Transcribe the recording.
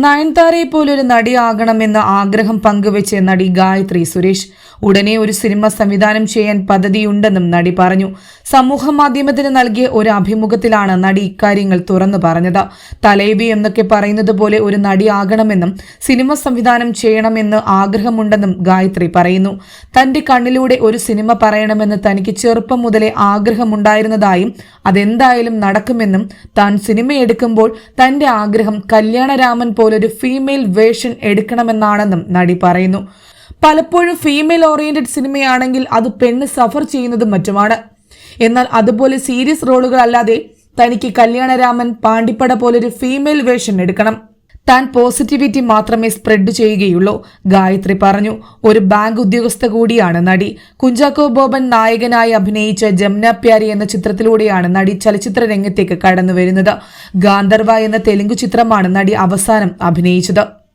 നയൻതാരയെ പോലൊരു നടിയാകണമെന്ന ആഗ്രഹം പങ്കുവെച്ച് നടി ഗായത്രി സുരേഷ് ഉടനെ ഒരു സിനിമ സംവിധാനം ചെയ്യാൻ പദ്ധതിയുണ്ടെന്നും നടി പറഞ്ഞു. സമൂഹ മാധ്യമത്തിന് നൽകിയ ഒരു അഭിമുഖത്തിലാണ് നടി ഇക്കാര്യങ്ങൾ തുറന്നു പറഞ്ഞത്. തലൈവി എന്നൊക്കെ പറയുന്നത് പോലെ ഒരു നടിയാകണമെന്നും സിനിമ സംവിധാനം ചെയ്യണമെന്ന് ആഗ്രഹമുണ്ടെന്നും ഗായത്രി പറയുന്നു. തന്റെ കണ്ണിലൂടെ ഒരു സിനിമ പറയണമെന്ന് തനിക്ക് ചെറുപ്പം മുതലേ ആഗ്രഹമുണ്ടായിരുന്നതായും അതെന്തായാലും നടക്കുമെന്നും താൻ സിനിമയെടുക്കുമ്പോൾ തന്റെ ആഗ്രഹം കല്യാണരാമൻ പോലൊരു ഫീമെയിൽ വേർഷൻ എടുക്കണമെന്നാണെന്നും നടി പറയുന്നു. പലപ്പോഴും ഫീമെയിൽ ഓറിയന്റഡ് സിനിമയാണെങ്കിൽ അത് പെണ്ണ് സഫർ ചെയ്യുന്നതും മറ്റുമാണ്. എന്നാൽ അതുപോലെ സീരിയസ് റോളുകൾ അല്ലാതെ തനിക്ക് കല്യാണരാമൻ, പാണ്ടിപ്പട പോലൊരു ഫീമെയിൽ വേർഷൻ എടുക്കണം. താൻ പോസിറ്റിവിറ്റി മാത്രമേ സ്പ്രെഡ് ചെയ്യുകയുള്ളൂ, ഗായത്രി പറഞ്ഞു. ഒരു ബാങ്ക് ഉദ്യോഗസ്ഥ കൂടിയാണ് നടി. കുഞ്ചാക്കോ ബോബൻ നായകനായി അഭിനയിച്ച ജമുന പ്യാരി എന്ന ചിത്രത്തിലൂടെയാണ് നടി ചലച്ചിത്ര രംഗത്തേക്ക് കടന്നു വരുന്നത്. ഗാന്ധർവ എന്ന തെലുങ്ക് ചിത്രമാണ് നടി അവസാനം അഭിനയിച്ചത്.